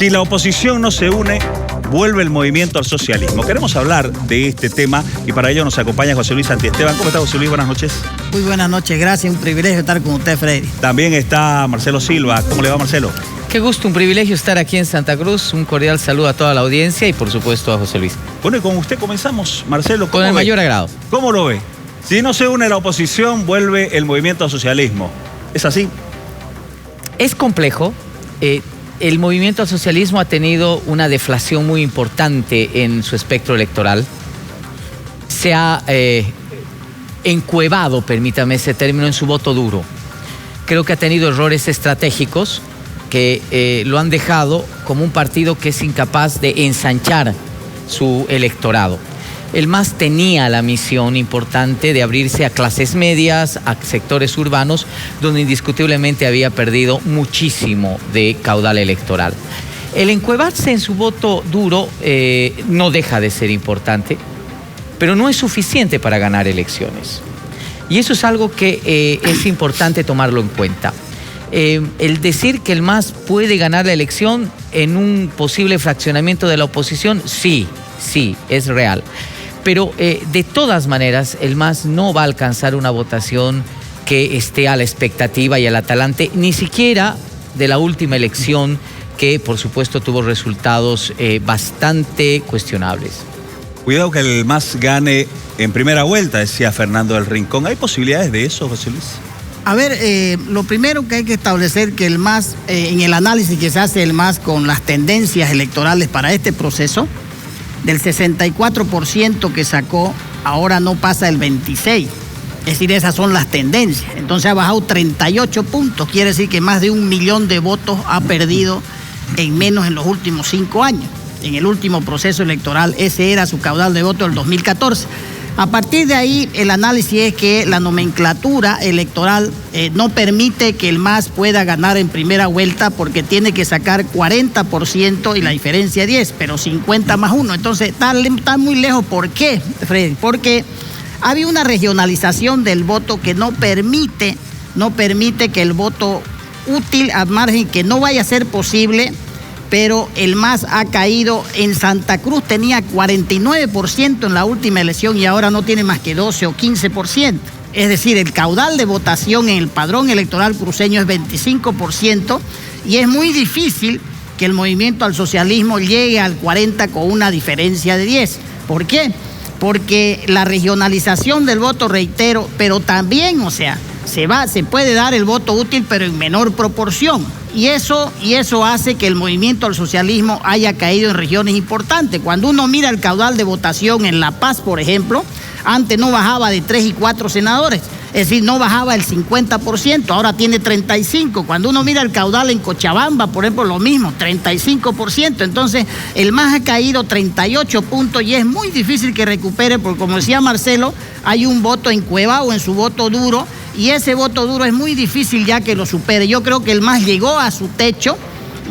Si la oposición no se une, vuelve el movimiento al socialismo. Queremos hablar de este tema y para ello nos acompaña José Luis Santiesteban. ¿Cómo está, José Luis? Buenas noches. Muy buenas noches, gracias. Un privilegio estar con usted, Freddy. También está Marcelo Silva. ¿Cómo le va, Marcelo? Qué gusto, un privilegio estar aquí en Santa Cruz. Un cordial saludo a toda la audiencia y por supuesto a José Luis. Bueno, y con usted comenzamos, Marcelo. Con el mayor agrado. ¿Cómo lo ve? Si no se une la oposición, vuelve el movimiento al socialismo. ¿Es así? Es complejo. El movimiento al socialismo ha tenido una deflación muy importante en su espectro electoral. Se ha encuevado, permítame ese término, en su voto duro. Creo que ha tenido errores estratégicos que lo han dejado como un partido que es incapaz de ensanchar su electorado. El MAS tenía la misión importante de abrirse a clases medias, a sectores urbanos, donde indiscutiblemente había perdido muchísimo de caudal electoral. El encuevarse en su voto duro no deja de ser importante, pero no es suficiente para ganar elecciones. Y eso es algo que es importante tomarlo en cuenta. El decir que el MAS puede ganar la elección en un posible fraccionamiento de la oposición, sí, es real. Pero de todas maneras, el MAS no va a alcanzar una votación que esté a la expectativa y al talante, ni siquiera de la última elección, que por supuesto tuvo resultados bastante cuestionables. Cuidado que el MAS gane en primera vuelta, decía Fernando del Rincón. ¿Hay posibilidades de eso, José Luis? A ver, lo primero que hay que establecer que el MAS, en el análisis que se hace del MAS con las tendencias electorales para este proceso, del 64% que sacó, ahora no pasa el 26%. Es decir, esas son las tendencias. Entonces ha bajado 38 puntos. Quiere decir que más de 1 millón de votos ha perdido en menos en los últimos 5 años. En el último proceso electoral, ese era su caudal de voto del 2014. A partir de ahí, el análisis es que la nomenclatura electoral no permite que el MAS pueda ganar en primera vuelta porque tiene que sacar 40% y la diferencia 10, pero 50 más 1. Entonces, está muy lejos. ¿Por qué, Freddy? Porque había una regionalización del voto que no permite que el voto útil, al margen que no vaya a ser posible, pero el MAS ha caído. En Santa Cruz tenía 49% en la última elección y ahora no tiene más que 12 o 15%. Es decir, el caudal de votación en el padrón electoral cruceño es 25% y es muy difícil que el movimiento al socialismo llegue al 40% con una diferencia de 10. ¿Por qué? Porque la regionalización del voto, reitero, pero también, se puede dar el voto útil, pero en menor proporción. Y eso hace que el movimiento al socialismo haya caído en regiones importantes. Cuando uno mira el caudal de votación en La Paz, por ejemplo, antes no bajaba de 3 y 4 senadores. Es decir, no bajaba el 50%, ahora tiene 35%. Cuando uno mira el caudal en Cochabamba, por ejemplo, lo mismo, 35%. Entonces, el MAS ha caído 38 puntos y es muy difícil que recupere, porque como decía Marcelo, hay un voto encuevado en su voto duro y ese voto duro es muy difícil ya que lo supere. Yo creo que el MAS llegó a su techo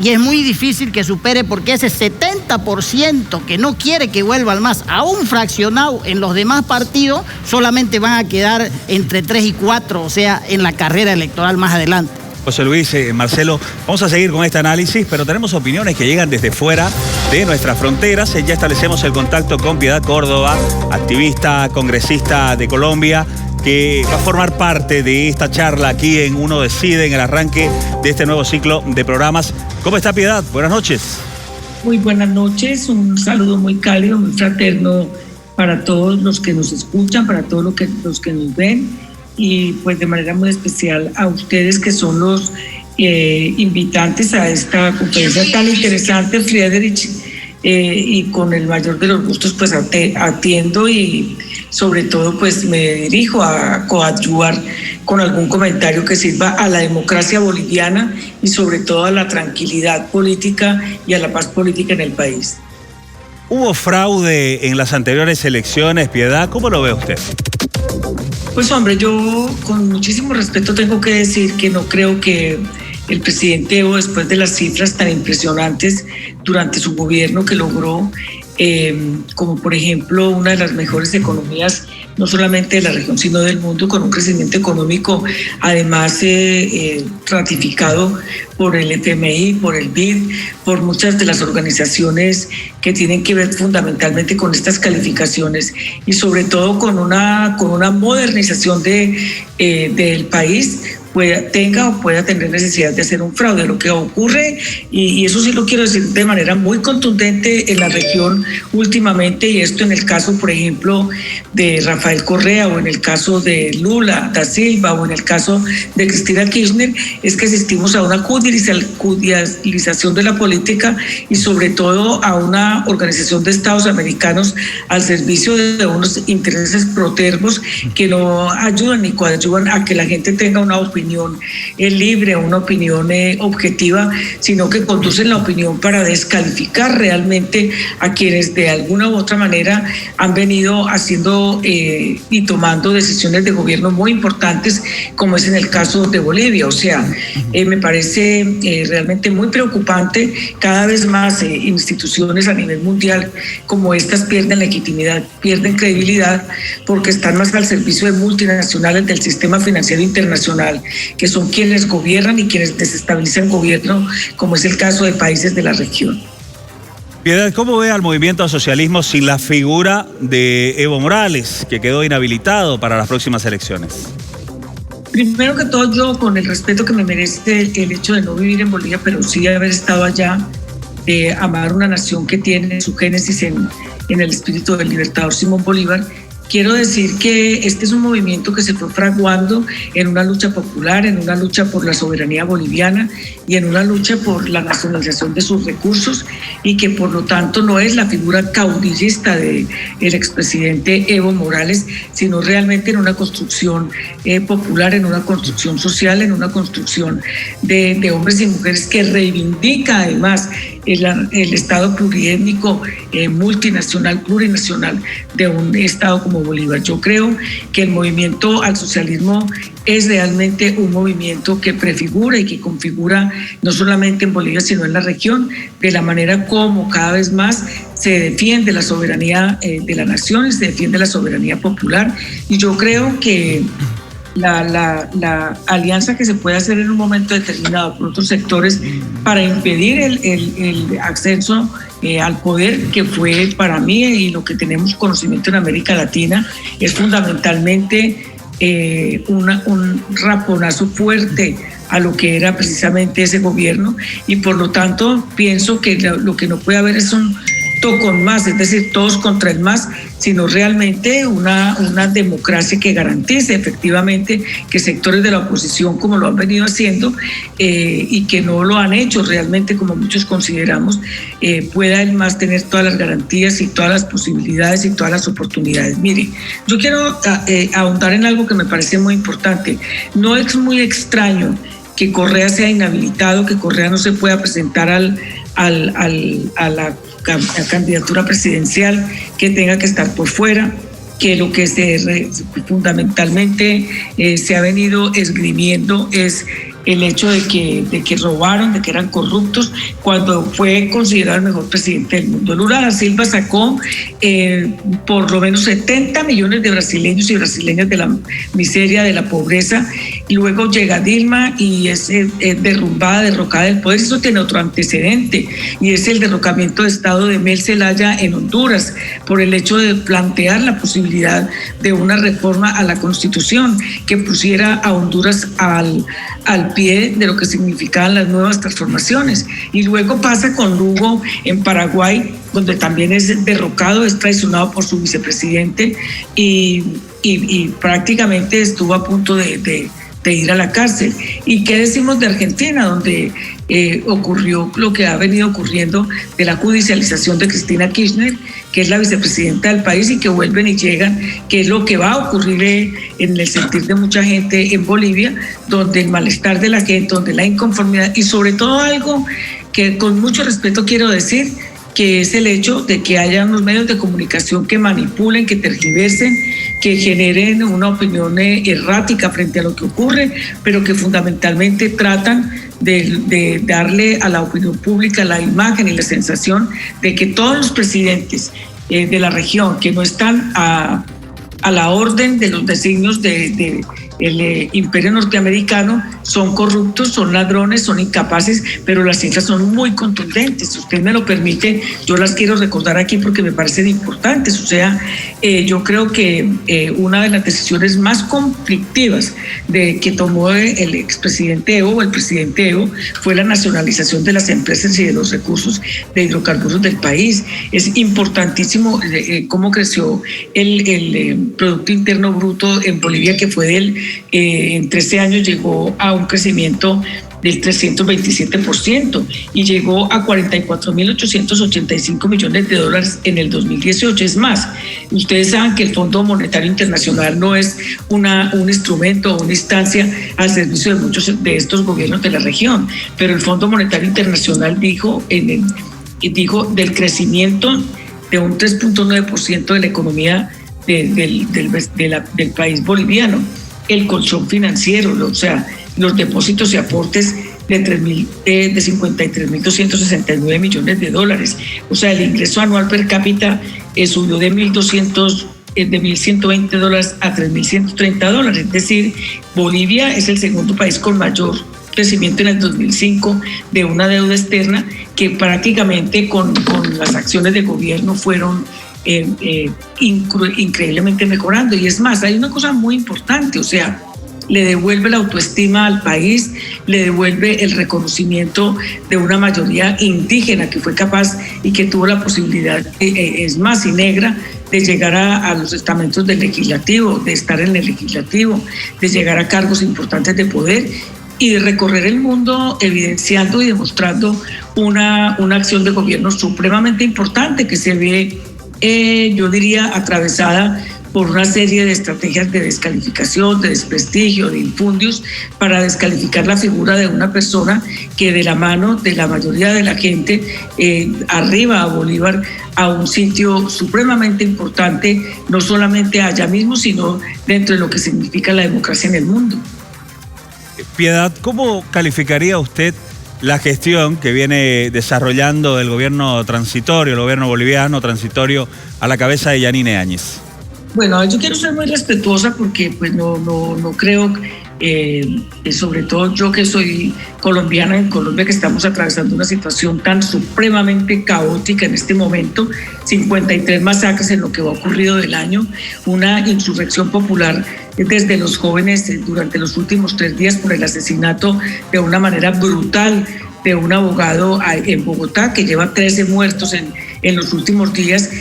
y es muy difícil que supere, porque ese 70% que no quiere que vuelva al MAS, aún fraccionado en los demás partidos, solamente van a quedar entre 3 y 4, o sea, en la carrera electoral más adelante. José Luis, Marcelo, vamos a seguir con este análisis, pero tenemos opiniones que llegan desde fuera de nuestras fronteras. Ya establecemos el contacto con Piedad Córdoba, activista, congresista de Colombia, que va a formar parte de esta charla aquí en Uno Decide, en el arranque de este nuevo ciclo de programas. ¿Cómo está, Piedad? Buenas noches. Muy buenas noches, un saludo muy cálido, muy fraterno para todos los que nos escuchan, para todos los que nos ven, y pues de manera muy especial a ustedes que son los invitantes a esta conferencia tan interesante, Friedrich, y con el mayor de los gustos pues atiendo y sobre todo pues me dirijo a coadyuvar con algún comentario que sirva a la democracia boliviana y sobre todo a la tranquilidad política y a la paz política en el país. ¿Hubo fraude en las anteriores elecciones, Piedad? ¿Cómo lo ve usted? Pues hombre, yo con muchísimo respeto tengo que decir que no creo que el presidente Evo, después de las cifras tan impresionantes durante su gobierno que logró, como por ejemplo una de las mejores economías no solamente de la región, sino del mundo, con un crecimiento económico, además ratificado por el FMI, por el BID, por muchas de las organizaciones que tienen que ver fundamentalmente con estas calificaciones y sobre todo con una modernización del país, tenga o pueda tener necesidad de hacer un fraude. Lo que ocurre, y eso sí lo quiero decir de manera muy contundente en la región últimamente, y esto en el caso, por ejemplo, de Rafael Correa, o en el caso de Lula da Silva, o en el caso de Cristina Kirchner, es que asistimos a una judicialización de la política y sobre todo a una organización de Estados americanos al servicio de unos intereses protervos que no ayudan ni coadyuvan a que la gente tenga una opinión libre, una opinión objetiva, sino que conducen la opinión para descalificar realmente a quienes de alguna u otra manera han venido haciendo y tomando decisiones de gobierno muy importantes, como es en el caso de Bolivia. O sea, me parece realmente muy preocupante. Cada vez más instituciones a nivel mundial como estas pierden legitimidad, pierden credibilidad, porque están más al servicio de multinacionales del sistema financiero internacional, que son quienes gobiernan y quienes desestabilizan el gobierno, como es el caso de países de la región. Piedad, ¿cómo ve al movimiento al socialismo sin la figura de Evo Morales, que quedó inhabilitado para las próximas elecciones? Primero que todo, yo, con el respeto que me merece el hecho de no vivir en Bolivia, pero sí haber estado allá, amar una nación que tiene su génesis en el espíritu del libertador Simón Bolívar, quiero decir que este es un movimiento que se fue fraguando en una lucha popular, en una lucha por la soberanía boliviana y en una lucha por la nacionalización de sus recursos, y que por lo tanto no es la figura caudillista del expresidente Evo Morales, sino realmente en una construcción popular, en una construcción social, en una construcción de hombres y mujeres que reivindica además el Estado pluriétnico, multinacional, plurinacional de un Estado como Bolívar. Yo creo que el movimiento al socialismo es realmente un movimiento que prefigura y que configura no solamente en Bolivia, sino en la región, de la manera como cada vez más se defiende la soberanía de la nación, se defiende la soberanía popular. Y yo creo que la alianza que se puede hacer en un momento determinado por otros sectores para impedir el acceso al poder, que fue para mí y lo que tenemos conocimiento en América Latina, es fundamentalmente un raponazo fuerte a lo que era precisamente ese gobierno, y por lo tanto pienso que lo que no puede haber es un con más, es decir, todos contra el más, sino realmente una democracia que garantice efectivamente que sectores de la oposición, como lo han venido haciendo y que no lo han hecho realmente como muchos consideramos, pueda el MAS tener todas las garantías y todas las posibilidades y todas las oportunidades. Mire, yo quiero ahondar en algo que me parece muy importante. No es muy extraño que Correa sea inhabilitado, que Correa no se pueda presentar a la candidatura presidencial, que tenga que estar por fuera, que lo que fundamentalmente se ha venido esgrimiendo es el hecho de que robaron, de que eran corruptos, cuando fue considerado el mejor presidente del mundo. Lula da Silva sacó por lo menos 70 millones de brasileños y brasileñas de la miseria, de la pobreza, y luego llega Dilma y es derrocada del poder. Eso tiene otro antecedente, y es el derrocamiento de Estado de Mel Zelaya en Honduras, por el hecho de plantear la posibilidad de una reforma a la Constitución que pusiera a Honduras al pie de lo que significaban las nuevas transformaciones. Y luego pasa con Lugo en Paraguay, donde también es derrocado, es traicionado por su vicepresidente y prácticamente estuvo a punto de ir a la cárcel. ¿Y qué decimos de Argentina, donde ocurrió lo que ha venido ocurriendo de la judicialización de Cristina Kirchner, que es la vicepresidenta del país, y que vuelven y llegan, que es lo que va a ocurrir en el sentir de mucha gente en Bolivia, donde el malestar de la gente, donde la inconformidad, y sobre todo algo que con mucho respeto quiero decir, que es el hecho de que haya unos medios de comunicación que manipulen, que tergiversen, que generen una opinión errática frente a lo que ocurre, pero que fundamentalmente tratan de darle a la opinión pública la imagen y la sensación de que todos los presidentes de la región que no están a la orden de los designios del imperio norteamericano, son corruptos, son ladrones, son incapaces, pero las cifras son muy contundentes. Si usted me lo permite, yo las quiero recordar aquí porque me parecen importantes. O sea, yo creo que una de las decisiones más conflictivas que tomó el expresidente Evo o el presidente Evo fue la nacionalización de las empresas y de los recursos de hidrocarburos del país. Es importantísimo cómo creció el Producto Interno Bruto en Bolivia, que fue en 13 años llegó a un crecimiento del 327% y llegó a 44.885 millones de dólares en el 2018. Es más, ustedes saben que el Fondo Monetario Internacional no es un instrumento o una instancia al servicio de muchos de estos gobiernos de la región, pero el Fondo Monetario Internacional dijo del crecimiento de un 3.9% de la economía del país boliviano, el colchón financiero, o sea, los depósitos y aportes de 53.269 millones de dólares. O sea, el ingreso anual per cápita subió de 1.120 dólares a 3.130 dólares. Es decir, Bolivia es el segundo país con mayor crecimiento en el 2005 de una deuda externa que prácticamente con las acciones de gobierno fueron increíblemente mejorando. Y es más, hay una cosa muy importante, o sea, le devuelve la autoestima al país, le devuelve el reconocimiento de una mayoría indígena que fue capaz y que tuvo la posibilidad, es más, y negra, de llegar a los estamentos del legislativo, de estar en el legislativo, de llegar a cargos importantes de poder y de recorrer el mundo evidenciando y demostrando una acción de gobierno supremamente importante que se ve, yo diría, atravesada por una serie de estrategias de descalificación, de desprestigio, de infundios, para descalificar la figura de una persona que de la mano de la mayoría de la gente arriba a Bolívar a un sitio supremamente importante, no solamente allá mismo, sino dentro de lo que significa la democracia en el mundo. Piedad, ¿cómo calificaría usted la gestión que viene desarrollando el gobierno transitorio, el gobierno boliviano transitorio a la cabeza de Yanine Áñez? Bueno, yo quiero ser muy respetuosa porque pues no creo, sobre todo yo que soy colombiana, en Colombia que estamos atravesando una situación tan supremamente caótica en este momento, 53 masacres en lo que va ocurrido del año, una insurrección popular desde los jóvenes durante los últimos 3 días por el asesinato de una manera brutal de un abogado en Bogotá que lleva 13 muertos en los últimos días.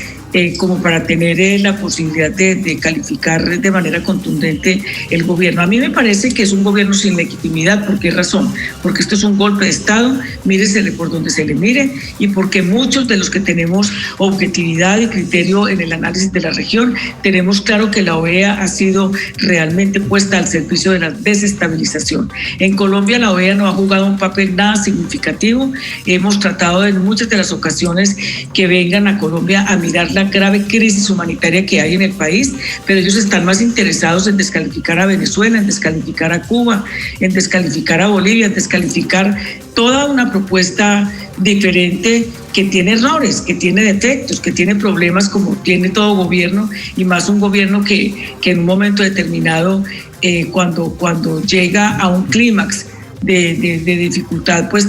Como para tener la posibilidad de calificar de manera contundente el gobierno. A mí me parece que es un gobierno sin legitimidad. ¿Por qué razón? Porque esto es un golpe de Estado, míresele por donde se le mire, y porque muchos de los que tenemos objetividad y criterio en el análisis de la región, tenemos claro que la OEA ha sido realmente puesta al servicio de la desestabilización. En Colombia la OEA no ha jugado un papel nada significativo. Hemos tratado en muchas de las ocasiones que vengan a Colombia a mirar la grave crisis humanitaria que hay en el país, pero ellos están más interesados en descalificar a Venezuela, en descalificar a Cuba, en descalificar a Bolivia, en descalificar toda una propuesta diferente que tiene errores, que tiene defectos, que tiene problemas como tiene todo gobierno, y más un gobierno que en un momento determinado, cuando llega a un clímax de dificultad, pues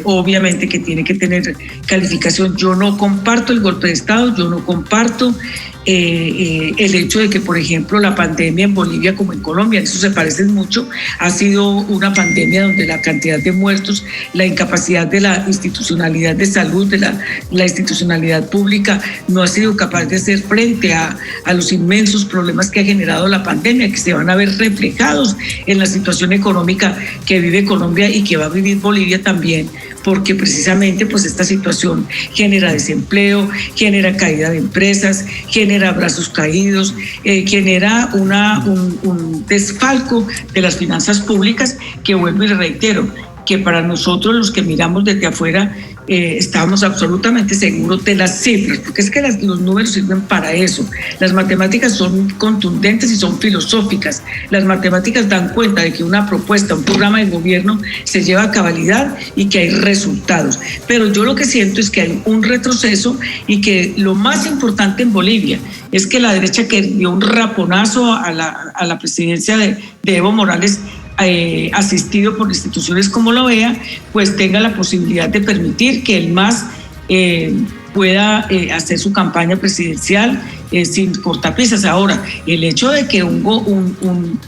obviamente que tiene que tener calificación. Yo no comparto el golpe de Estado, yo no comparto el hecho de que, por ejemplo, la pandemia en Bolivia como en Colombia, eso se parecen mucho, ha sido una pandemia donde la cantidad de muertos, la incapacidad de la institucionalidad de salud, de la institucionalidad pública, no ha sido capaz de hacer frente a los inmensos problemas que ha generado la pandemia, que se van a ver reflejados en la situación económica que vive Colombia y que va a vivir Bolivia también, porque precisamente pues esta situación genera desempleo, genera caída de empresas, genera brazos caídos, genera un desfalco de las finanzas públicas que, vuelvo y reitero, que para nosotros los que miramos desde afuera estábamos absolutamente seguros de las cifras, porque es que los números sirven para eso. Las matemáticas son contundentes y son filosóficas. Las matemáticas dan cuenta de que una propuesta, un programa de gobierno se lleva a cabalidad y que hay resultados. Pero yo lo que siento es que hay un retroceso y que lo más importante en Bolivia es que la derecha, que dio un raponazo a la presidencia de Evo Morales, asistido por instituciones como la OEA, pues tenga la posibilidad de permitir que el MAS pueda hacer su campaña presidencial sin cortapisas. Ahora, el hecho de que un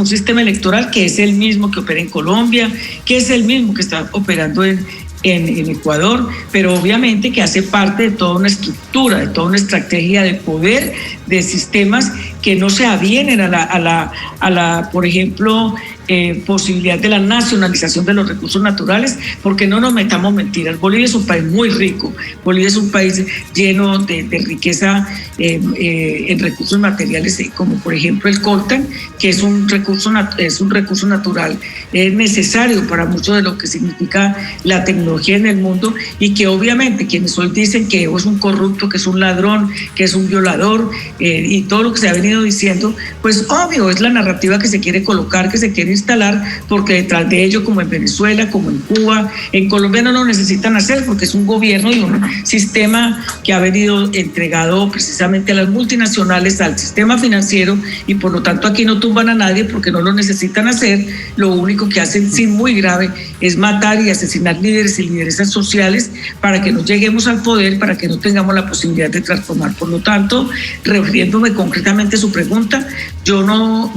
sistema electoral que es el mismo que opera en Colombia, que es el mismo que está operando en Ecuador, pero obviamente que hace parte de toda una estructura, de toda una estrategia de poder, de sistemas que no se avienen a la por ejemplo, posibilidad de la nacionalización de los recursos naturales, porque no nos metamos mentiras. Bolivia es un país muy rico, Bolivia es un país lleno de riqueza en recursos materiales, como por ejemplo el coltan, que es un recurso natural necesario para mucho de lo que significa la tecnología en el mundo, y que obviamente quienes hoy dicen que Evo es un corrupto, que es un ladrón, que es un violador, y todo lo que se ha venido diciendo, pues obvio, es la narrativa que se quiere colocar, que se quiere instalar, porque detrás de ello, como en Venezuela, como en Cuba, en Colombia no lo necesitan hacer, porque es un gobierno y un sistema que ha venido entregado precisamente a las multinacionales, al sistema financiero, y por lo tanto aquí no tumban a nadie porque no lo necesitan hacer. Lo único que hacen, sí, muy grave, es matar y asesinar líderes y lideresas sociales para que no lleguemos al poder, para que no tengamos la posibilidad de transformar. Por lo tanto, refiriéndome concretamente a su pregunta, yo no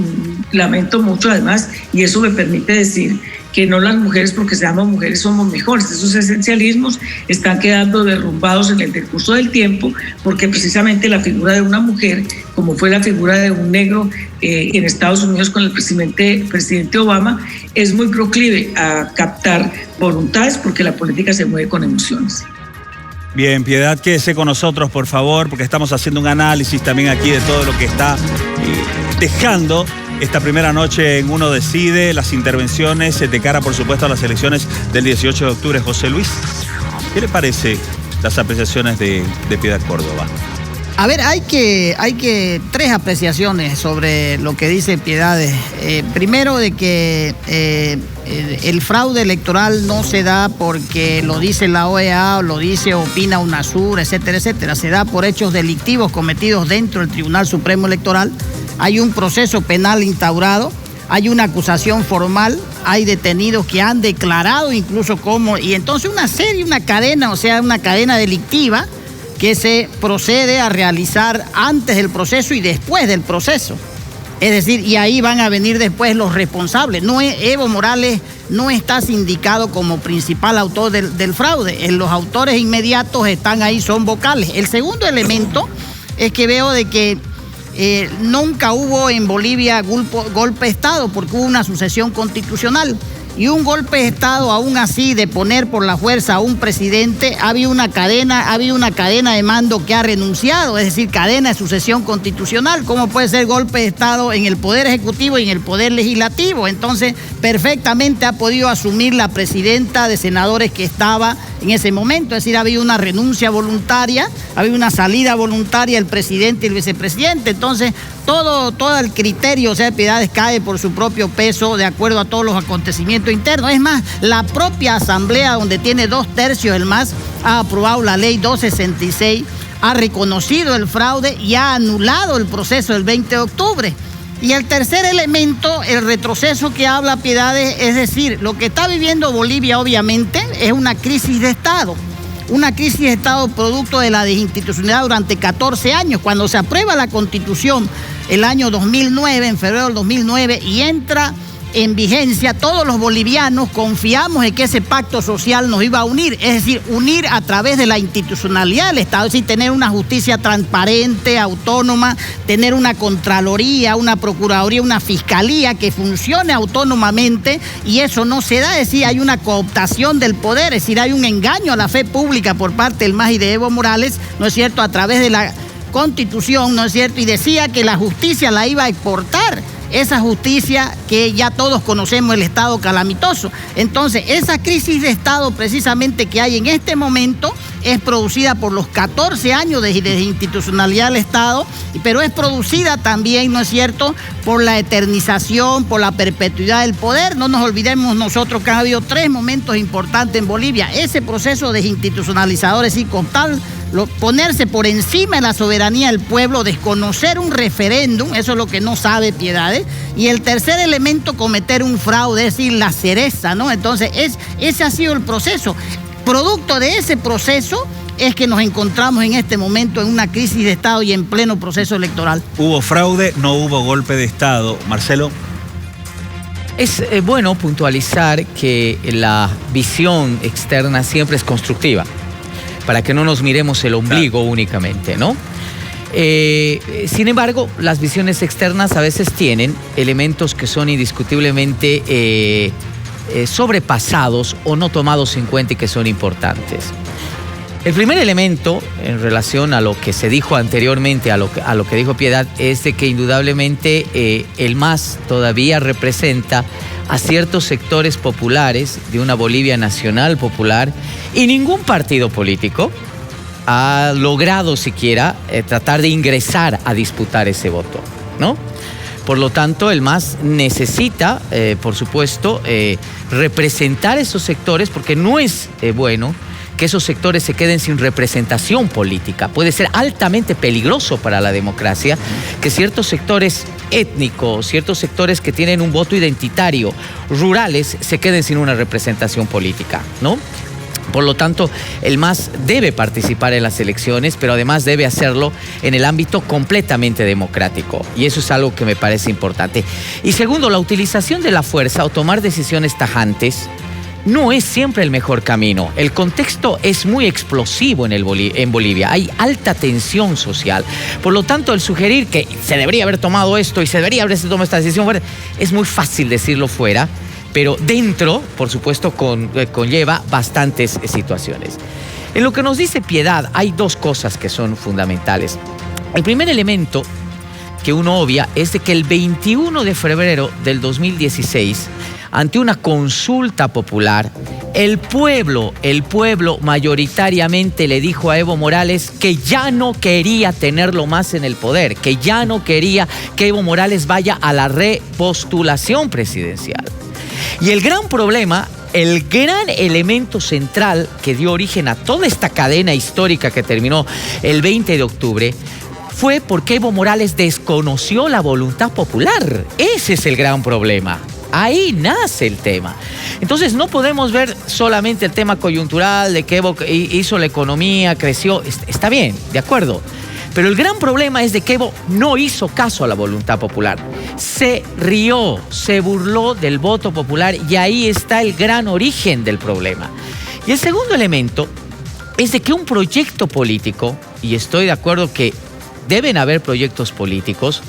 lamento mucho, además, y eso me permite decir que no las mujeres, porque seamos mujeres, somos mejores. Esos esencialismos están quedando derrumbados en el decurso del tiempo, porque precisamente la figura de una mujer, como fue la figura de un negro en Estados Unidos con el presidente Obama, es muy proclive a captar voluntades, porque la política se mueve con emociones. Bien, Piedad, quédese con nosotros, por favor, porque estamos haciendo un análisis también aquí de todo lo que está dejando esta primera noche en Uno Decide, las intervenciones de cara, por supuesto, a las elecciones del 18 de octubre. José Luis, ¿qué le parece las apreciaciones de Piedad Córdoba? A ver, hay que tres apreciaciones sobre lo que dice Piedad. Primero, de que el fraude electoral no se da porque lo dice la OEA, o lo dice, opina UNASUR, etcétera, etcétera. Se da por hechos delictivos cometidos dentro del Tribunal Supremo Electoral. Hay un proceso penal instaurado, hay una acusación formal, hay detenidos que han declarado incluso cómo, y entonces una cadena delictiva que se procede a realizar antes del proceso y después del proceso. Es decir, y ahí van a venir después los responsables. Evo Morales no está sindicado como principal autor del fraude. Los autores inmediatos están ahí, son vocales. El segundo elemento es que veo de que nunca hubo en Bolivia golpe de Estado, porque hubo una sucesión constitucional. Y un golpe de Estado, aún así, de poner por la fuerza a un presidente, ha habido una cadena de mando que ha renunciado, es decir, cadena de sucesión constitucional. ¿Cómo puede ser golpe de Estado en el Poder Ejecutivo y en el Poder Legislativo? Entonces, perfectamente ha podido asumir la presidenta de senadores que estaba en ese momento. Es decir, ha habido una renuncia voluntaria, ha habido una salida voluntaria del presidente y el vicepresidente. Entonces, todo el criterio, o sea, Piedades cae por su propio peso de acuerdo a todos los acontecimientos internos. Es más, la propia Asamblea, donde tiene 2/3 el MAS, ha aprobado la ley 266, ha reconocido el fraude y ha anulado el proceso del 20 de octubre. Y el tercer elemento, el retroceso que habla Piedades, es decir, lo que está viviendo Bolivia obviamente es una crisis de Estado. Una crisis de Estado producto de la desinstitucionalidad durante 14 años. Cuando se aprueba la Constitución el año 2009, en febrero del 2009, y entra en vigencia, todos los bolivianos confiamos en que ese pacto social nos iba a unir, es decir, unir a través de la institucionalidad del Estado, es decir, tener una justicia transparente, autónoma, tener una Contraloría, una Procuraduría, una Fiscalía que funcione autónomamente, y eso no se da, es decir, hay una cooptación del poder, es decir, hay un engaño a la fe pública por parte del MAS y de Evo Morales, ¿no es cierto?, a través de la Constitución, ¿no es cierto?, y decía que la justicia la iba a exportar esa justicia que ya todos conocemos, el Estado calamitoso. Entonces, esa crisis de Estado precisamente que hay en este momento es producida por los 14 años de desinstitucionalidad del Estado, pero es producida también, ¿no es cierto?, por la eternización, por la perpetuidad del poder. No nos olvidemos nosotros que ha habido 3 momentos importantes en Bolivia. Ese proceso desinstitucionalizador es con tal ponerse por encima de la soberanía del pueblo, desconocer un referéndum, eso es lo que no sabe Piedades. Y el tercer elemento, cometer un fraude, es decir, la cereza, ¿no? Entonces, ese ha sido el proceso. Producto de ese proceso es que nos encontramos en este momento en una crisis de Estado y en pleno proceso electoral. Hubo fraude, no hubo golpe de Estado. Marcelo. Es bueno puntualizar que la visión externa siempre es constructiva, para que no nos miremos el ombligo únicamente, ¿no? Sin embargo, las visiones externas a veces tienen elementos que son indiscutiblemente sobrepasados o no tomados en cuenta y que son importantes. El primer elemento en relación a lo que se dijo anteriormente, a lo que dijo Piedad, es de que indudablemente el MAS todavía representa a ciertos sectores populares de una Bolivia nacional popular, y ningún partido político ha logrado siquiera tratar de ingresar a disputar ese voto, ¿no? Por lo tanto, el MAS necesita, por supuesto, representar esos sectores, porque no es bueno que esos sectores se queden sin representación política. Puede ser altamente peligroso para la democracia que ciertos sectores étnicos, ciertos sectores que tienen un voto identitario, rurales, se queden sin una representación política, ¿no? Por lo tanto, el MAS debe participar en las elecciones, pero además debe hacerlo en el ámbito completamente democrático. Y eso es algo que me parece importante. Y segundo, la utilización de la fuerza o tomar decisiones tajantes no es siempre el mejor camino. El contexto es muy explosivo en Bolivia. Hay alta tensión social. Por lo tanto, el sugerir que se debería haber tomado esto y se debería haber tomado esta decisión fuera, es muy fácil decirlo fuera, pero dentro, por supuesto, conlleva bastantes situaciones. En lo que nos dice Piedad, hay 2 cosas que son fundamentales. El primer elemento que uno obvia es de que el 21 de febrero del 2016, ante una consulta popular, el pueblo mayoritariamente le dijo a Evo Morales que ya no quería tenerlo más en el poder, que ya no quería que Evo Morales vaya a la repostulación presidencial. Y el gran problema, el gran elemento central que dio origen a toda esta cadena histórica que terminó el 20 de octubre, fue porque Evo Morales desconoció la voluntad popular. Ese es el gran problema. Ahí nace el tema. Entonces no podemos ver solamente el tema coyuntural de que Evo hizo la economía, creció. Está bien, de acuerdo. Pero el gran problema es de que Evo no hizo caso a la voluntad popular. Se rió, se burló del voto popular, y ahí está el gran origen del problema. Y el segundo elemento es de que un proyecto político, y estoy de acuerdo que deben haber proyectos políticos,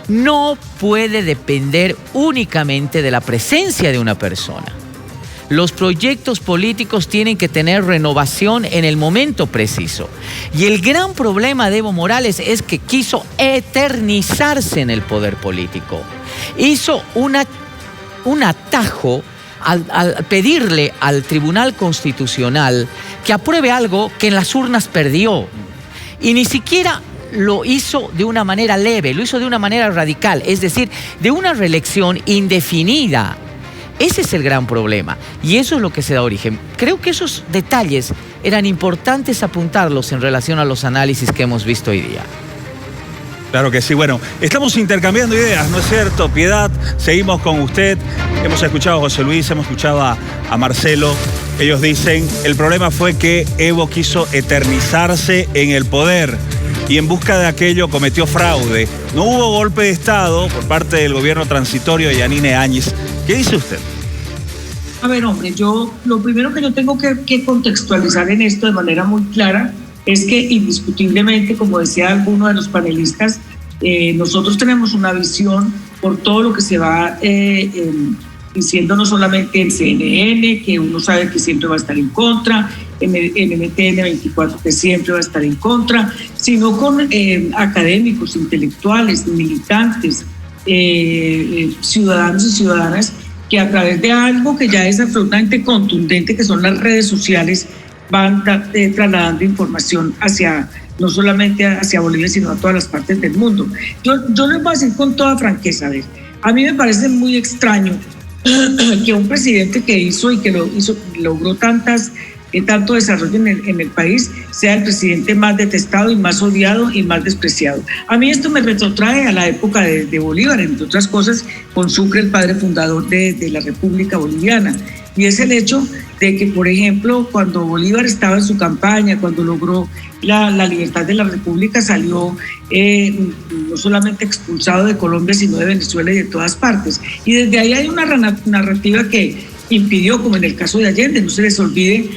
no puede depender únicamente de la presencia de una persona. Los proyectos políticos tienen que tener renovación en el momento preciso. Y el gran problema de Evo Morales es que quiso eternizarse en el poder político. Hizo un atajo al pedirle al Tribunal Constitucional que apruebe algo que en las urnas perdió. Y ni siquiera lo hizo de una manera leve, lo hizo de una manera radical, es decir, de una reelección indefinida. Ese es el gran problema, y eso es lo que se da origen. Creo que esos detalles eran importantes apuntarlos en relación a los análisis que hemos visto hoy día. Claro que sí. Bueno, estamos intercambiando ideas, ¿no es cierto? Piedad, seguimos con usted. Hemos escuchado a José Luis, hemos escuchado a Marcelo. Ellos dicen, el problema fue que Evo quiso eternizarse en el poder y en busca de aquello cometió fraude. No hubo golpe de Estado por parte del gobierno transitorio de Yanine Áñez. ¿Qué dice usted? A ver, hombre, lo primero que yo tengo que contextualizar en esto de manera muy clara es que indiscutiblemente, como decía alguno de los panelistas, nosotros tenemos una visión por todo lo que se va diciendo, no solamente en CNN, que uno sabe que siempre va a estar en contra, en NTN 24 que siempre va a estar en contra, sino con académicos, intelectuales, militantes, ciudadanos y ciudadanas que a través de algo que ya es absolutamente contundente, que son las redes sociales, van trasladando información hacia, no solamente hacia Bolivia, sino a todas las partes del mundo. Yo les voy a decir con toda franqueza, a mí me parece muy extraño que un presidente que hizo y que logró tanto desarrollo en el país sea el presidente más detestado y más odiado y más despreciado. A mí esto me retrotrae a la época de Bolívar, entre otras cosas, con Sucre, el padre fundador de la República Boliviana. Y es el hecho de que, por ejemplo, cuando Bolívar estaba en su campaña, cuando logró la libertad de la República, salió no solamente expulsado de Colombia, sino de Venezuela y de todas partes. Y desde ahí hay una narrativa que impidió, como en el caso de Allende, no se les olvide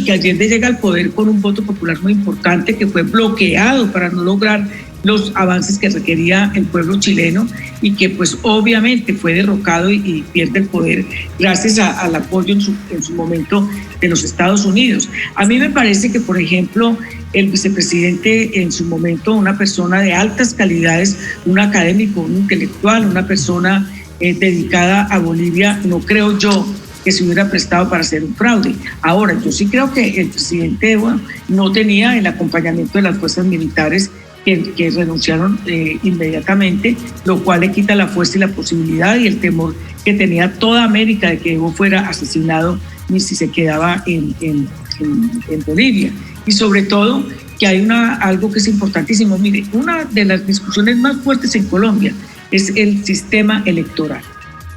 que Allende llega al poder con un voto popular muy importante que fue bloqueado para no lograr los avances que requería el pueblo chileno y que pues obviamente fue derrocado y pierde el poder gracias al apoyo en su momento de los Estados Unidos. A mí me parece que, por ejemplo, el vicepresidente en su momento, una persona de altas calidades, un académico, un intelectual, una persona dedicada a Bolivia, no creo yo que se hubiera prestado para hacer un fraude. Ahora, yo sí creo que el presidente no tenía el acompañamiento de las fuerzas militares que renunciaron inmediatamente, lo cual le quita la fuerza y la posibilidad y el temor que tenía toda América de que Evo fuera asesinado ni si se quedaba en Bolivia. Y sobre todo que hay algo que es importantísimo. Mire, una de las discusiones más fuertes en Colombia es el sistema electoral.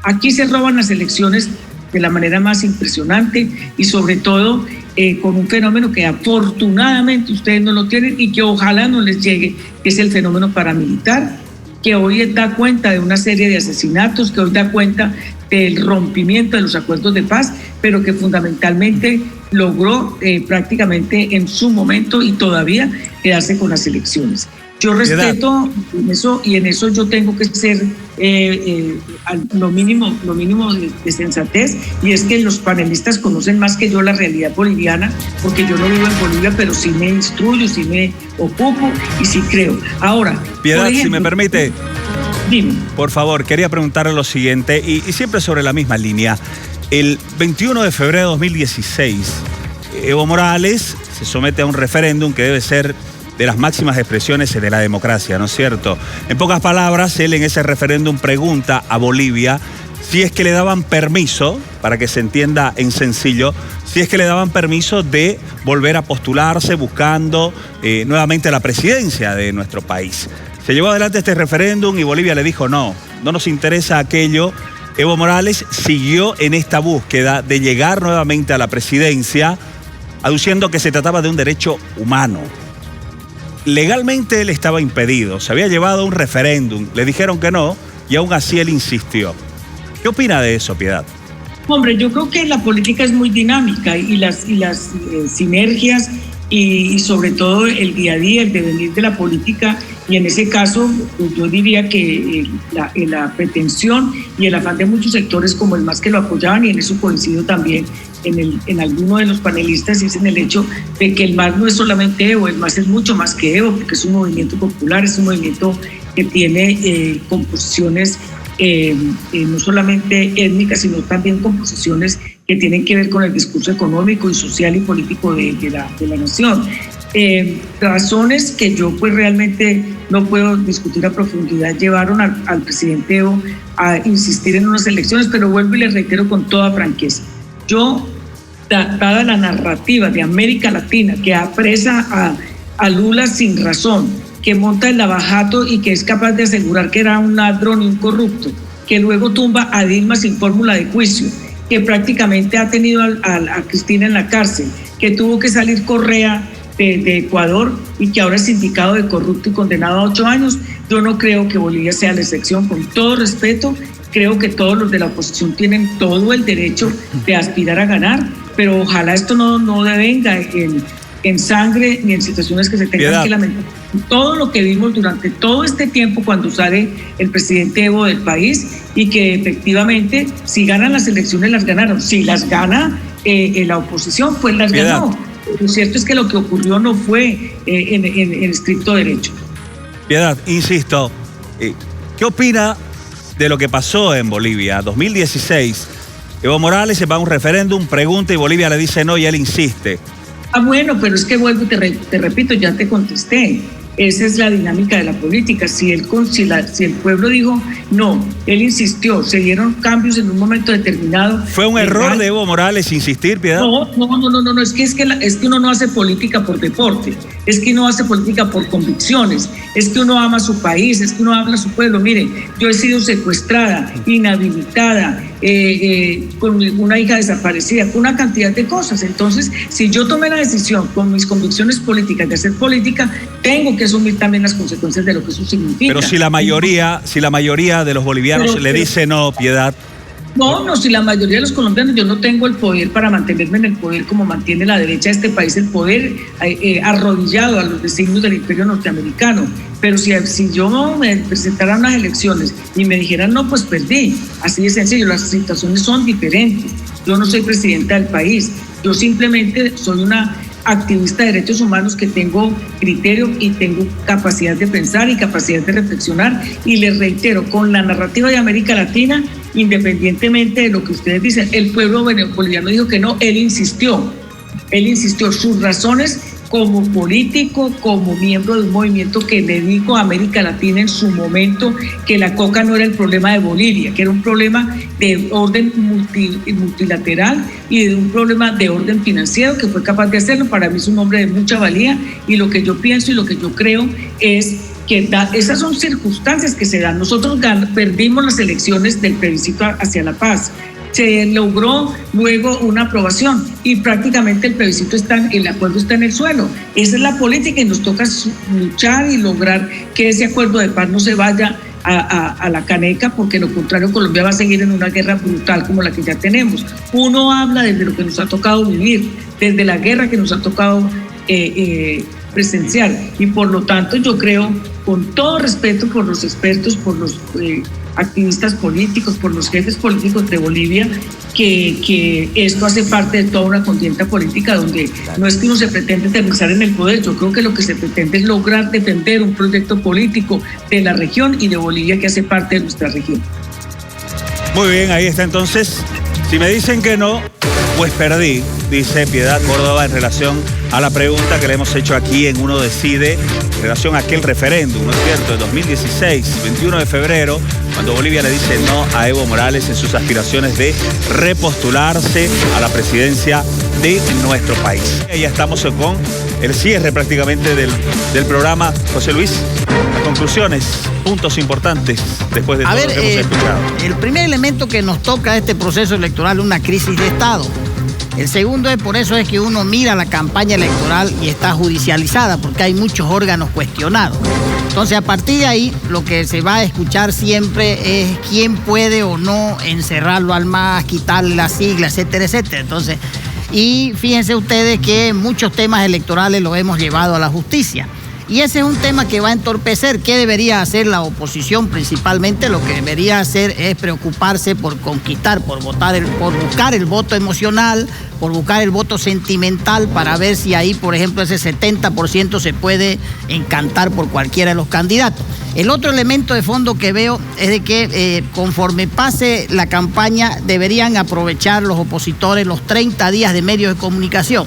Aquí se roban las elecciones de la manera más impresionante y sobre todo con un fenómeno que afortunadamente ustedes no lo tienen y que ojalá no les llegue, que es el fenómeno paramilitar, que hoy da cuenta de una serie de asesinatos, que hoy da cuenta del rompimiento de los acuerdos de paz, pero que fundamentalmente logró prácticamente en su momento y todavía quedarse con las elecciones. Yo respeto eso y en eso yo tengo que ser lo mínimo de sensatez, y es que los panelistas conocen más que yo la realidad boliviana, porque yo no vivo en Bolivia, pero sí me instruyo, sí me ocupo y sí creo. Ahora, Piedad, ejemplo, si me permite, dime. Por favor, quería preguntarle lo siguiente, y siempre sobre la misma línea. El 21 de febrero de 2016, Evo Morales se somete a un referéndum que debe ser de las máximas expresiones de la democracia, ¿no es cierto? En pocas palabras, él en ese referéndum pregunta a Bolivia si es que le daban permiso, para que se entienda en sencillo, si es que le daban permiso de volver a postularse buscando nuevamente la presidencia de nuestro país. Se llevó adelante este referéndum y Bolivia le dijo no nos interesa aquello. Evo Morales siguió en esta búsqueda de llegar nuevamente a la presidencia, aduciendo que se trataba de un derecho humano. Legalmente él estaba impedido, se había llevado a un referéndum, le dijeron que no y aún así él insistió. ¿Qué opina de eso, Piedad? Hombre, yo creo que la política es muy dinámica y las sinergias y sobre todo el día a día, el devenir de la política, y en ese caso yo diría que la pretensión y el afán de muchos sectores como el MAS que lo apoyaban, y en eso coincido también en alguno de los panelistas, y es en el hecho de que el MAS no es solamente Evo, el MAS es mucho más que Evo, porque es un movimiento popular, es un movimiento que tiene composiciones no solamente étnicas, sino también composiciones que tienen que ver con el discurso económico y social y político de la nación. Razones que yo pues realmente no puedo discutir a profundidad llevaron al presidente Evo a insistir en unas elecciones, pero vuelvo y le reitero con toda franqueza. Yo, dada la narrativa de América Latina que apresa a Lula sin razón, que monta el lavajato y que es capaz de asegurar que era un ladrón y un corrupto, que luego tumba a Dilma sin fórmula de juicio, que prácticamente ha tenido a Cristina en la cárcel, que tuvo que salir Correa de Ecuador y que ahora es indicado de corrupto y condenado a 8 años. Yo no creo que Bolivia sea la excepción, con todo respeto. Creo que todos los de la oposición tienen todo el derecho de aspirar a ganar, pero ojalá esto no devenga en sangre ni en situaciones que se tengan que lamentar. Todo lo que vimos durante todo este tiempo cuando sale el presidente Evo del país, y que efectivamente si ganan las elecciones las ganaron, si las gana la oposición pues las ganó. Lo cierto es que lo que ocurrió no fue en estricto derecho. Piedad, insisto, ¿qué opina de lo que pasó en Bolivia. 2016, Evo Morales se va a un referéndum, pregunta y Bolivia le dice no y él insiste. Bueno, pero es que vuelvo y te repito, ya te contesté. Esa es la dinámica de la política. Si el pueblo dijo no, él insistió, se dieron cambios en un momento determinado. ¿Fue un error de Evo Morales insistir, Piedad? No, es que uno no hace política por deporte, es que uno hace política por convicciones, es que uno ama a su país, es que uno ama a su pueblo. Mire, yo he sido secuestrada, inhabilitada, con una hija desaparecida, con una cantidad de cosas. Entonces, si yo tomé la decisión con mis convicciones políticas de hacer política, tengo que asumir también las consecuencias de lo que eso significa. Pero si la mayoría de los bolivianos le dice no, Piedad. No, si la mayoría de los colombianos, yo no tengo el poder para mantenerme en el poder como mantiene la derecha de este país, el poder arrodillado a los designios del imperio norteamericano. Pero si yo me presentara a unas elecciones y me dijeran no, pues perdí. Así de sencillo, las situaciones son diferentes. Yo no soy presidenta del país, yo simplemente soy una activista de derechos humanos que tengo criterio y tengo capacidad de pensar y capacidad de reflexionar, y les reitero, con la narrativa de América Latina, independientemente de lo que ustedes dicen, el pueblo boliviano dijo que no, él insistió sus razones como político, como miembro de un movimiento que le dijo a América Latina en su momento que la coca no era el problema de Bolivia, que era un problema de orden multilateral y de un problema de orden financiero, que fue capaz de hacerlo. Para mí es un hombre de mucha valía, y lo que yo pienso y lo que yo creo es que esas son circunstancias que se dan. Nosotros perdimos las elecciones del plebiscito hacia la paz. Se logró luego una aprobación y prácticamente el acuerdo está en el suelo. Esa es la política, y nos toca luchar y lograr que ese acuerdo de paz no se vaya a la caneca, porque lo contrario Colombia va a seguir en una guerra brutal como la que ya tenemos. Uno habla desde lo que nos ha tocado vivir, desde la guerra que nos ha tocado presenciar, y por lo tanto yo creo, con todo respeto por los expertos, por los activistas políticos, por los jefes políticos de Bolivia, que esto hace parte de toda una contienda política donde no es que uno se pretende aterrizar en el poder. Yo creo que lo que se pretende es lograr defender un proyecto político de la región y de Bolivia, que hace parte de nuestra región. Muy bien, ahí está entonces. Si me dicen que no, pues perdí, dice Piedad Córdoba en relación a la pregunta que le hemos hecho aquí en Uno Decide, en relación a aquel referéndum, ¿no es cierto?, de 2016, 21 de febrero, cuando Bolivia le dice no a Evo Morales en sus aspiraciones de repostularse a la presidencia de nuestro país. Ya estamos con el cierre prácticamente del programa. José Luis, las conclusiones, puntos importantes después de todo lo que hemos escuchado. El primer elemento que nos toca este proceso electoral es una crisis de Estado. El segundo es, por eso es que uno mira la campaña electoral y está judicializada, porque hay muchos órganos cuestionados. Entonces, a partir de ahí, lo que se va a escuchar siempre es quién puede o no encerrarlo al MAS, quitarle las siglas, etcétera, etcétera. Entonces, y fíjense ustedes que muchos temas electorales los hemos llevado a la justicia. Y ese es un tema que va a entorpecer. ¿Qué debería hacer la oposición? Principalmente lo que debería hacer es preocuparse por conquistar, por buscar el voto emocional, por buscar el voto sentimental, para ver si ahí, por ejemplo, ese 70% se puede encantar por cualquiera de los candidatos. El otro elemento de fondo que veo es de que conforme pase la campaña deberían aprovechar los opositores los 30 días de medios de comunicación.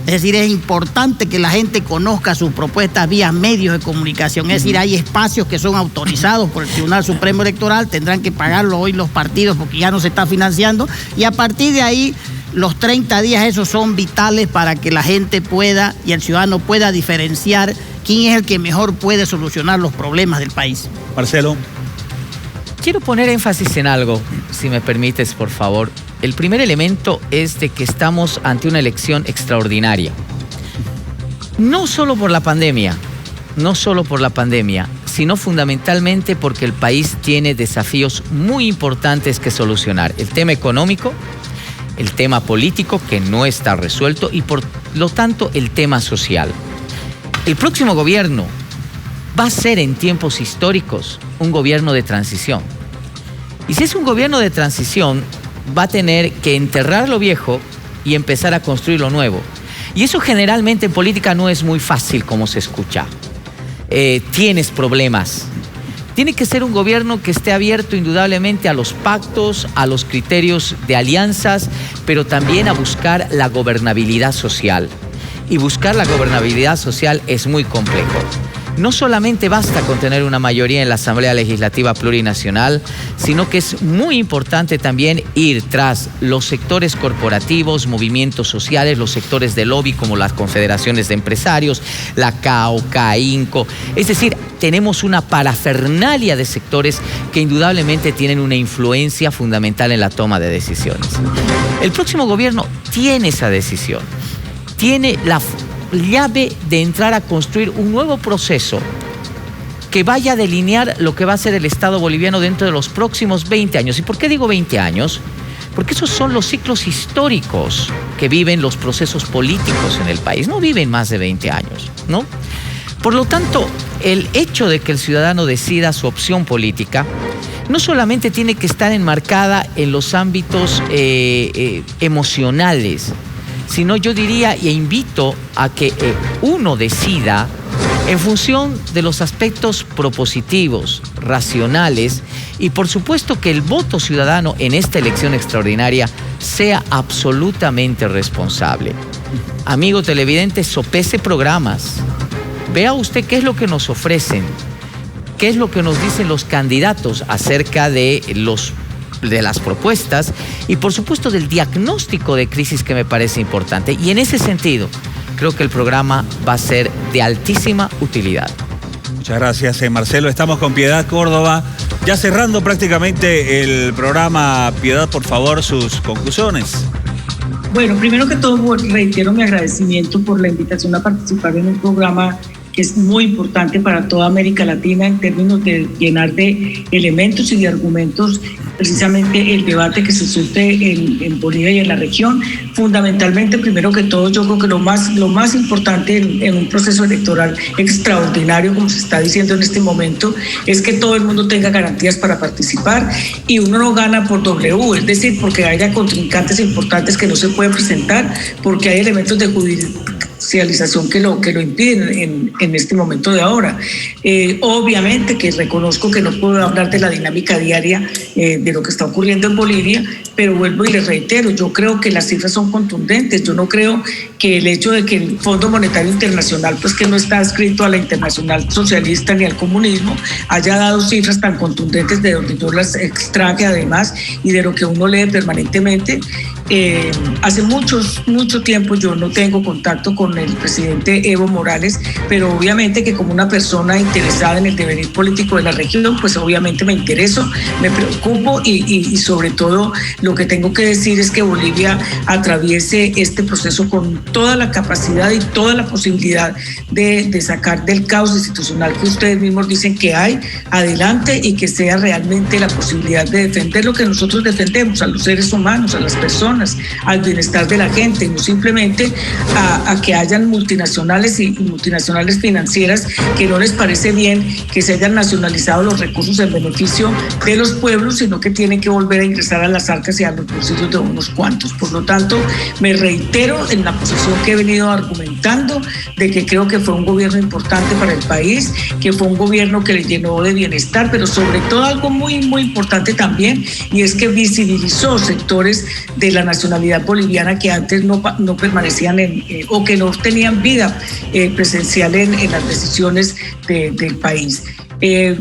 Es decir, es importante que la gente conozca sus propuestas vía medios de comunicación. Es decir, hay espacios que son autorizados por el Tribunal Supremo Electoral, tendrán que pagarlo hoy los partidos porque ya no se está financiando, y a partir de ahí los 30 días esos son vitales para que la gente pueda y el ciudadano pueda diferenciar quién es el que mejor puede solucionar los problemas del país. Marcelo. Quiero poner énfasis en algo, si me permites, por favor. El primer elemento es de que estamos ante una elección extraordinaria. No solo por la pandemia, sino fundamentalmente porque el país tiene desafíos muy importantes que solucionar. El tema económico, el tema político, que no está resuelto, y por lo tanto el tema social. El próximo gobierno va a ser, en tiempos históricos, un gobierno de transición. Y si es un gobierno de transición, va a tener que enterrar lo viejo y empezar a construir lo nuevo. Y eso generalmente en política no es muy fácil, como se escucha. Tienes problemas Tiene que ser un gobierno que esté abierto indudablemente a los pactos, a los criterios de alianzas, pero también a buscar la gobernabilidad social. Y buscar la gobernabilidad social es muy complejo. No solamente basta con tener una mayoría en la Asamblea Legislativa Plurinacional, sino que es muy importante también ir tras los sectores corporativos, movimientos sociales, los sectores de lobby como las confederaciones de empresarios, la CAO, CAINCO. Es decir, tenemos una parafernalia de sectores que indudablemente tienen una influencia fundamental en la toma de decisiones. El próximo gobierno tiene esa decisión, tiene la llave de entrar a construir un nuevo proceso que vaya a delinear lo que va a ser el Estado boliviano dentro de los próximos 20 años. ¿Y por qué digo 20 años? Porque esos son los ciclos históricos que viven los procesos políticos en el país. No viven más de 20 años, ¿no? Por lo tanto, el hecho de que el ciudadano decida su opción política no solamente tiene que estar enmarcada en los ámbitos emocionales, sino yo diría e invito a que uno decida en función de los aspectos propositivos, racionales y por supuesto que el voto ciudadano en esta elección extraordinaria sea absolutamente responsable. Amigo televidente, sopese programas. Vea usted qué es lo que nos ofrecen, qué es lo que nos dicen los candidatos acerca de las propuestas y por supuesto del diagnóstico de crisis que me parece importante. Y en ese sentido, creo que el programa va a ser de altísima utilidad. Muchas gracias, Marcelo. Estamos con Piedad Córdoba. Ya cerrando prácticamente el programa, Piedad, por favor, sus conclusiones. Bueno, primero que todo reitero mi agradecimiento por la invitación a participar en un programa que es muy importante para toda América Latina en términos de llenar de elementos y de argumentos precisamente el debate que se sucede en Bolivia y en la región. Fundamentalmente, primero que todo, yo creo que lo más importante en un proceso electoral extraordinario, como se está diciendo en este momento, es que todo el mundo tenga garantías para participar y uno no gana por W, es decir, porque haya contrincantes importantes que no se pueden presentar, porque hay elementos de judicialización que lo impiden en este momento de ahora. Obviamente que reconozco que no puedo hablar de la dinámica diaria de lo que está ocurriendo en Bolivia, pero vuelvo y les reitero, yo creo que las cifras son contundentes. Yo no creo que el hecho de que el Fondo Monetario Internacional, pues que no está adscrito a la Internacional Socialista ni al comunismo, haya dado cifras tan contundentes de donde yo las extraje además y de lo que uno lee permanentemente. Hace mucho tiempo yo no tengo contacto con el presidente Evo Morales, pero obviamente que como una persona interesada en el devenir político de la región, pues obviamente me intereso, me preocupo y sobre todo lo que tengo que decir es que Bolivia atraviese este proceso con toda la capacidad y toda la posibilidad de sacar del caos institucional que ustedes mismos dicen que hay, adelante, y que sea realmente la posibilidad de defender lo que nosotros defendemos, a los seres humanos, a las personas, al bienestar de la gente, no simplemente a que hayan multinacionales y multinacionales financieras que no les parece bien que se hayan nacionalizado los recursos en beneficio de los pueblos, sino que tienen que volver a ingresar a las arcas y a los bolsillos de unos cuantos. Por lo tanto, me reitero en la posición que he venido argumentando de que creo que fue un gobierno importante para el país, que fue un gobierno que le llenó de bienestar, pero sobre todo algo muy, muy importante también, y es que visibilizó sectores de la nacionalidad boliviana que antes no permanecían o que no tenían vida presencial en las decisiones del país.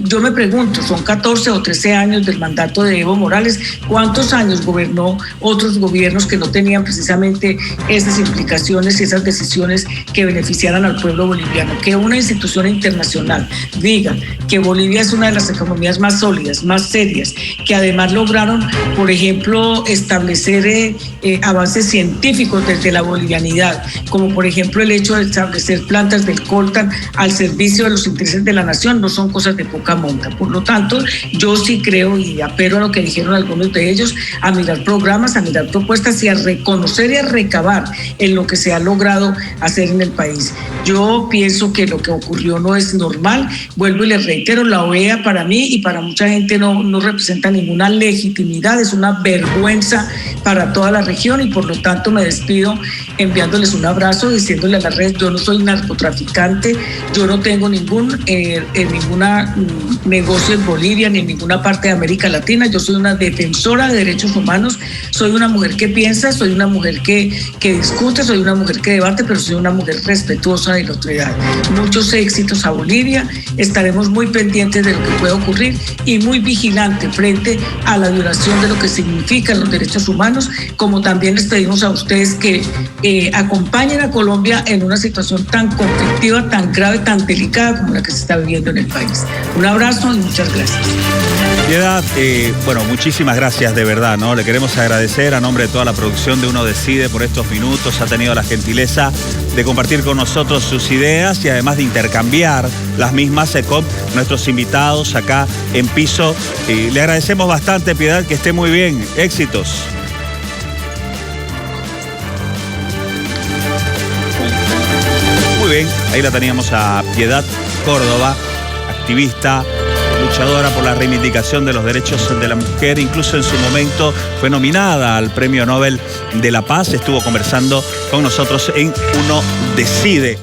Yo me pregunto, son 14 o 13 años del mandato de Evo Morales, ¿cuántos años gobernó otros gobiernos que no tenían precisamente esas implicaciones y esas decisiones que beneficiaran al pueblo boliviano? Que una institución internacional diga que Bolivia es una de las economías más sólidas, más serias, que además lograron, por ejemplo, establecer avances científicos desde la bolivianidad, como por ejemplo el hecho de establecer plantas del coltan al servicio de los intereses de la nación, no son cosas de poca monta. Por lo tanto, yo sí creo y apelo a lo que dijeron algunos de ellos, a mirar programas, a mirar propuestas y a reconocer y a recabar en lo que se ha logrado hacer en el país. Yo pienso que lo que ocurrió no es normal. Vuelvo y les reitero, la OEA para mí y para mucha gente no representa ninguna legitimidad, es una vergüenza para toda la región, y por lo tanto me despido enviándoles un abrazo, diciéndole a la red, yo no soy narcotraficante, yo no tengo ninguna ninguna negocio en Bolivia ni en ninguna parte de América Latina. Yo soy una defensora de derechos humanos, soy una mujer que piensa, soy una mujer que discute, soy una mujer que debate, pero soy una mujer respetuosa de la autoridad. Muchos éxitos a Bolivia, estaremos muy pendientes de lo que pueda ocurrir y muy vigilantes frente a la violación de lo que significan los derechos humanos, como también les pedimos a ustedes que acompañen a Colombia en una situación tan conflictiva, tan grave, tan delicada como la que se está viviendo en el país. Un abrazo y muchas gracias. Piedad, bueno, muchísimas gracias de verdad, ¿no? Le queremos agradecer a nombre de toda la producción de Uno Decide por estos minutos. Ha tenido la gentileza de compartir con nosotros sus ideas y además de intercambiar las mismas con nuestros invitados acá en piso. Le agradecemos bastante, Piedad, que esté muy bien. Éxitos. Muy bien, ahí la teníamos a Piedad Córdoba, activista, luchadora por la reivindicación de los derechos de la mujer. Incluso en su momento fue nominada al Premio Nobel de la Paz. Estuvo conversando con nosotros en Uno Decide.